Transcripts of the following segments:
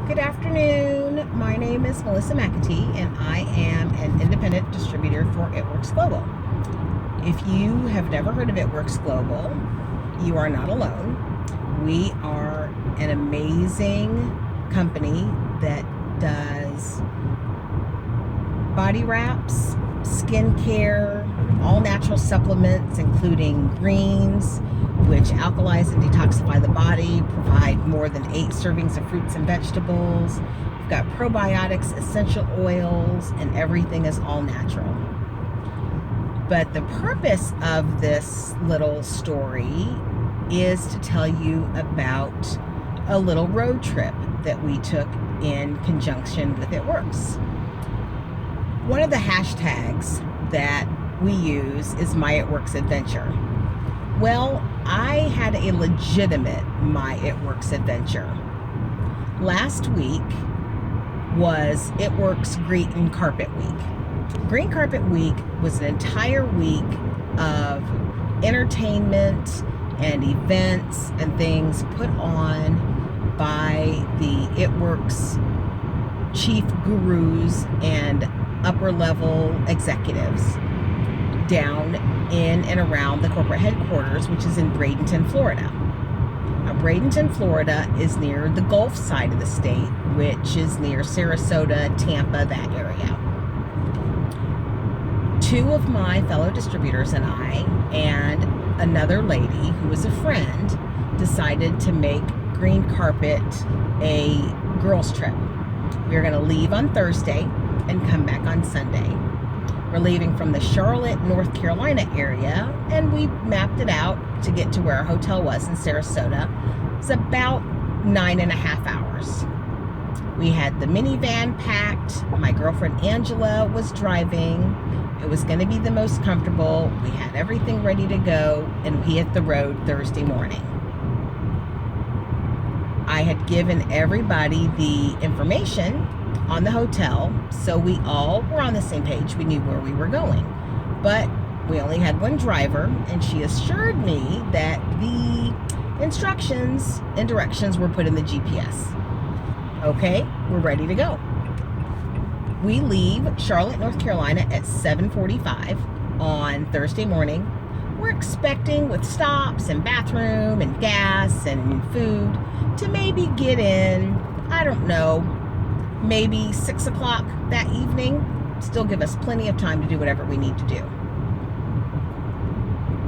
Good afternoon. My name is Melissa McAtee, and I am an independent distributor for It Works Global. If you have never heard of It Works Global, you are not alone. We are an amazing company that does body wraps, skincare, all natural supplements, including greens, which alkalize and detoxify the body, provide more than 8 servings of fruits and vegetables. We've got probiotics, essential oils, and everything is all natural. But the purpose of this little story is to tell you about a little road trip that we took in conjunction with It Works. One of the hashtags that we use is My It Works Adventure. Well, I had a legitimate My It Works adventure. Last week was It Works Green Carpet Week. Green Carpet Week was an entire week of entertainment and events and things put on by the It Works chief gurus and upper level executives down in and around the corporate headquarters, which is in Bradenton, Florida. Now, Bradenton, Florida is near the Gulf side of the state, which is near Sarasota, Tampa, that area. 2 of my fellow distributors and I, and another lady who was a friend, decided to make Green Carpet a girls' trip. We were going to leave on Thursday and come back on Sunday. We're leaving from the Charlotte, North Carolina area, and we mapped it out to get to where our hotel was in Sarasota. It's about 9.5 hours. We had the minivan packed. My girlfriend Angela was driving. It was going to be the most comfortable. We had everything ready to go, and we hit the road Thursday morning. I had given everybody the information on the hotel, so we all were on the same page. We knew where we were going, but we only had one driver, and she assured me that the instructions and directions were put in the GPS. Okay, we're ready to go. We leave Charlotte, North Carolina at 7:45 on Thursday morning. We're expecting, with stops and bathroom and gas and food, to maybe get in, I don't know, maybe 6 o'clock that evening. Still give us plenty of time to do whatever we need to do.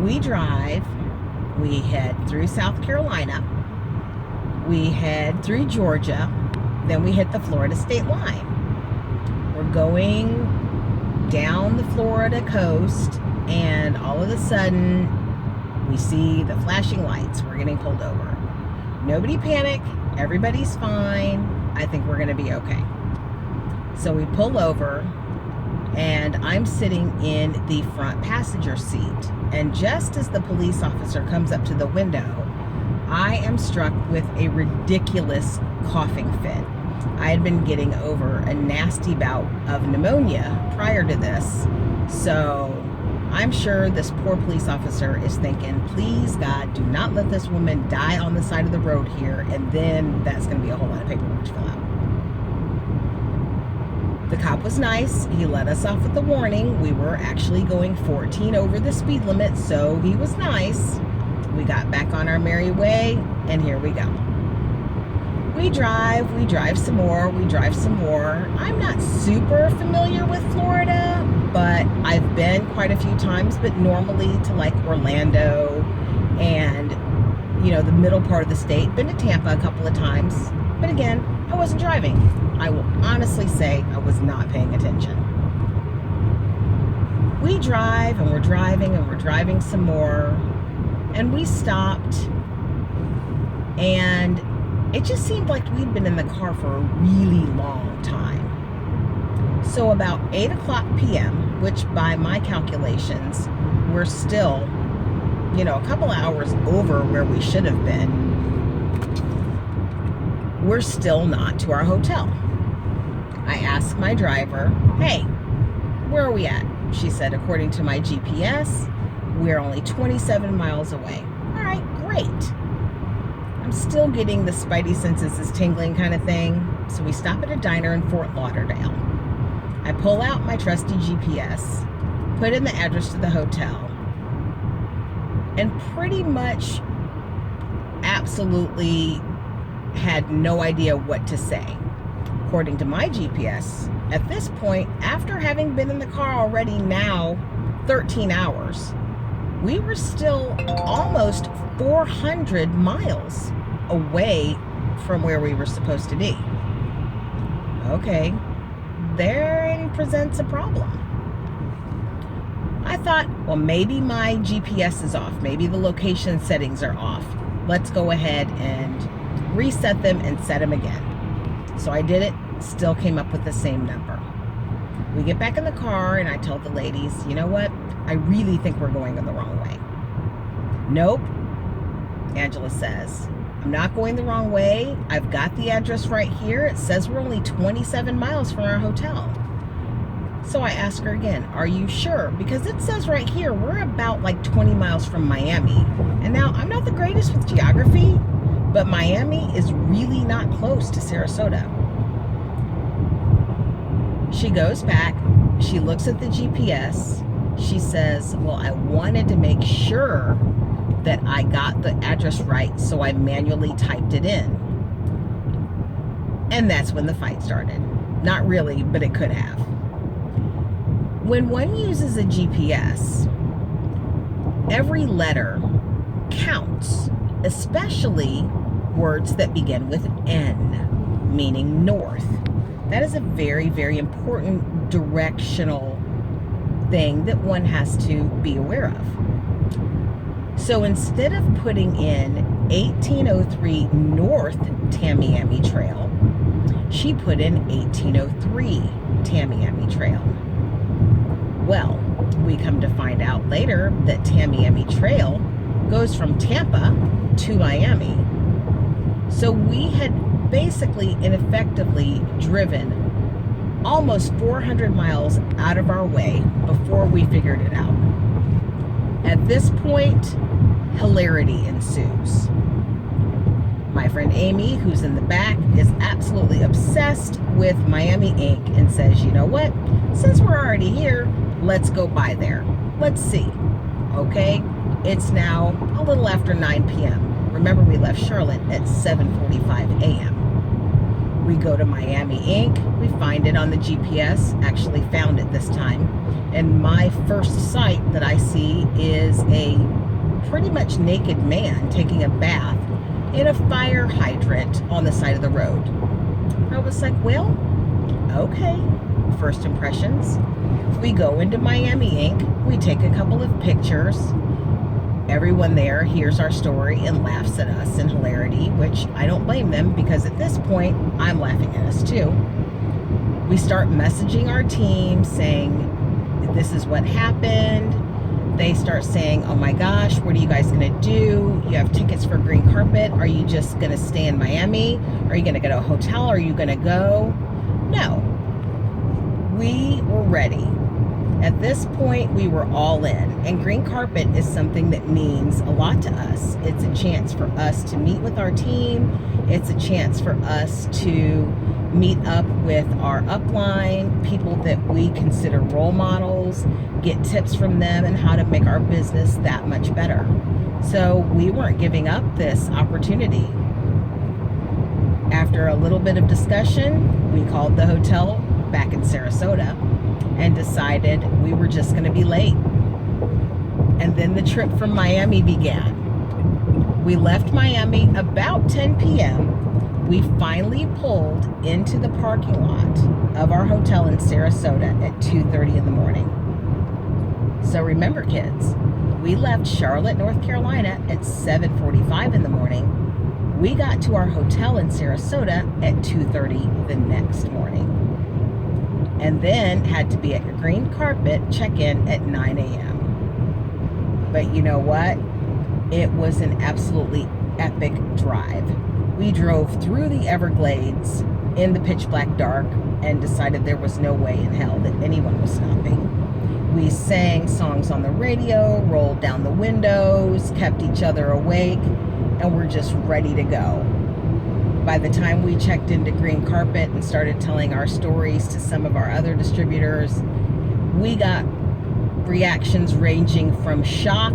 We drive, we head through South Carolina, we head through Georgia, then we hit the Florida state line. We're going down the Florida coast, and all of a sudden we see the flashing lights. We're getting pulled over. Nobody panic, everybody's fine. I think we're going to be okay. So we pull over, and I'm sitting in the front passenger seat. And just as the police officer comes up to the window, I am struck with a ridiculous coughing fit. I had been getting over a nasty bout of pneumonia prior to this. So I'm sure this poor police officer is thinking, please God, do not let this woman die on the side of the road here, and then that's going to be a whole lot of paperwork to fill out. The cop was nice. He let us off with a warning. We were actually going 14 over the speed limit, so he was nice. We got back on our merry way, and here we go. We drive some more, I'm not super familiar with Florida, but I've been quite a few times, but normally to like Orlando and, the middle part of the state. Been to Tampa a couple of times, but again, I wasn't driving. I will honestly say I was not paying attention. We drive, and we're driving some more, and we stopped, and it just seemed like we'd been in the car for a really long time. So about 8 o'clock p.m., which by my calculations, we're still, a couple hours over where we should have been, we're still not to our hotel. I asked my driver, hey, where are we at? She said, according to my GPS, we're only 27 miles away. All right, great. I'm still getting the spidey senses is tingling kind of thing. So we stop at a diner in Fort Lauderdale. I pull out my trusty GPS, put in the address to the hotel, and pretty much absolutely had no idea what to say. According to my GPS, at this point, after having been in the car already now 13 hours, we were still almost 400 miles away from where we were supposed to be. Okay, therein presents a problem. I thought, well, maybe my GPS is off. Maybe the location settings are off. Let's go ahead and reset them and set them again. So I did it, still came up with the same number. We get back in the car and I tell the ladies, you know what? I really think we're going in the wrong way. Nope, Angela says. I'm not going the wrong way. I've got the address right here. It says we're only 27 miles from our hotel. So I ask her again, are you sure? Because it says right here, we're about like 20 miles from Miami. And now I'm not the greatest with geography, but Miami is really not close to Sarasota. She goes back, she looks at the GPS. She says, well, I wanted to make sure that I got the address right, so I manually typed it in. And that's when the fight started. Not really, but it could have. When one uses a GPS, every letter counts, especially words that begin with N, meaning north. That is a very, very important directional thing that one has to be aware of. So instead of putting in 1803 North Tamiami Trail, she put in 1803 Tamiami Trail. Well, we come to find out later that Tamiami Trail goes from Tampa to Miami. So we had basically and effectively driven almost 400 miles out of our way before we figured it out. At this point, hilarity ensues. My friend Amy, who's in the back, is absolutely obsessed with Miami Ink and says, you know what? Since we're already here, let's go by there. Let's see. Okay? It's now a little after 9 p.m. Remember, we left Charlotte at 7:45 a.m. We go to Miami Ink. We find it on the GPS. Actually found it this time. And my first sight that I see is a pretty much naked man taking a bath in a fire hydrant on the side of the road. I was like, well, okay. First impressions. We go into Miami Ink. We take a couple of pictures. Everyone there hears our story and laughs at us in hilarity, which I don't blame them, because at this point, I'm laughing at us too. We start messaging our team saying, this is what happened. They start saying, oh my gosh, what are you guys gonna do? You have tickets for green carpet. Are you just gonna stay in Miami? Are you gonna go to a hotel? Are you gonna go? No, we were ready. At this point, we were all in. And green carpet is something that means a lot to us. It's a chance for us to meet with our team. It's a chance for us to meet up with our upline, people that we consider role models, get tips from them and how to make our business that much better. So we weren't giving up this opportunity. After a little bit of discussion, we called the hotel back in Sarasota and decided we were just going to be late. And then the trip from Miami began. We left Miami about 10 p.m. We finally pulled into the parking lot of our hotel in Sarasota at 2:30 in the morning. So remember, kids, we left Charlotte, North Carolina at 7:45 in the morning. We got to our hotel in Sarasota at 2:30 the next morning. And then had to be at your green carpet check-in at 9 a.m. But you know what? It was an absolutely epic drive. We drove through the Everglades in the pitch black dark and decided there was no way in hell that anyone was stopping. We sang songs on the radio, rolled down the windows, kept each other awake, and we're just ready to go. By the time we checked into Green Carpet and started telling our stories to some of our other distributors, we got reactions ranging from shock,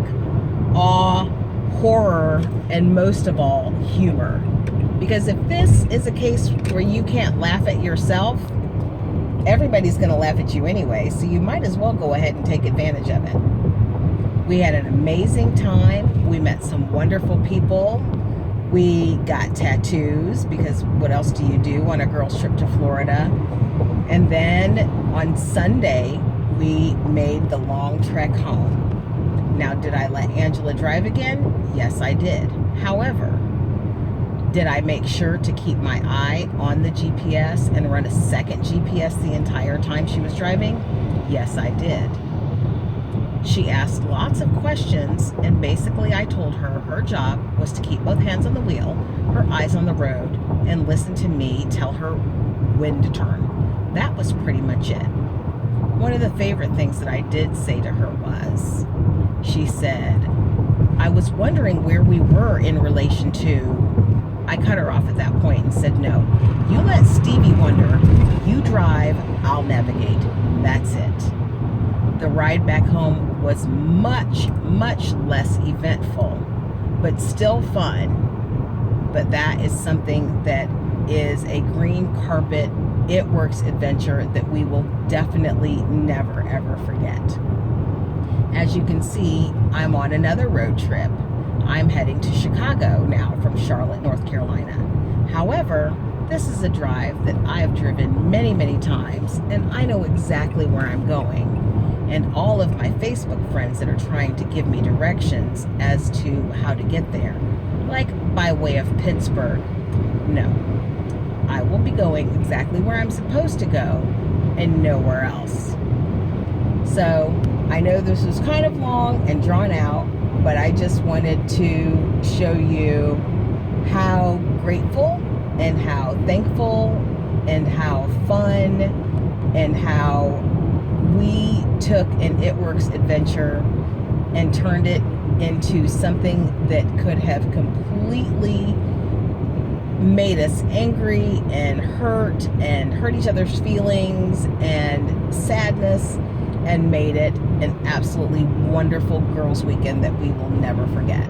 awe, horror, and most of all, humor. Because if this is a case where you can't laugh at yourself, everybody's going to laugh at you anyway, so you might as well go ahead and take advantage of it. We had an amazing time. We met some wonderful people. We got tattoos, because what else do you do on a girl's trip to Florida? And then on Sunday, we made the long trek home. Now, did I let Angela drive again? Yes, I did. However, did I make sure to keep my eye on the GPS and run a second GPS the entire time she was driving? Yes, I did. She asked lots of questions, and basically I told her her job was to keep both hands on the wheel, her eyes on the road, and listen to me tell her when to turn. That was pretty much it. One of the favorite things that I did say to her was, she said, I was wondering where we were in relation to. I cut her off at that point and said, no, you let Stevie Wonder, you drive, I'll navigate. That's it. The ride back home was much, much less eventful, but still fun. But that is something that is a Green Carpet It Works adventure that we will definitely never, ever forget. As you can see, I'm on another road trip. I'm heading to Chicago now from Charlotte, North Carolina. However, this is a drive that I have driven many, many times, and I know exactly where I'm going. And all of my Facebook friends that are trying to give me directions as to how to get there, like by way of Pittsburgh, no. I will be going exactly where I'm supposed to go and nowhere else. So I know this was kind of long and drawn out, but I just wanted to show you how grateful and how thankful and how fun and how we took an It Works adventure and turned it into something that could have completely made us angry and hurt each other's feelings and sadness, and made it an absolutely wonderful girls' weekend that we will never forget.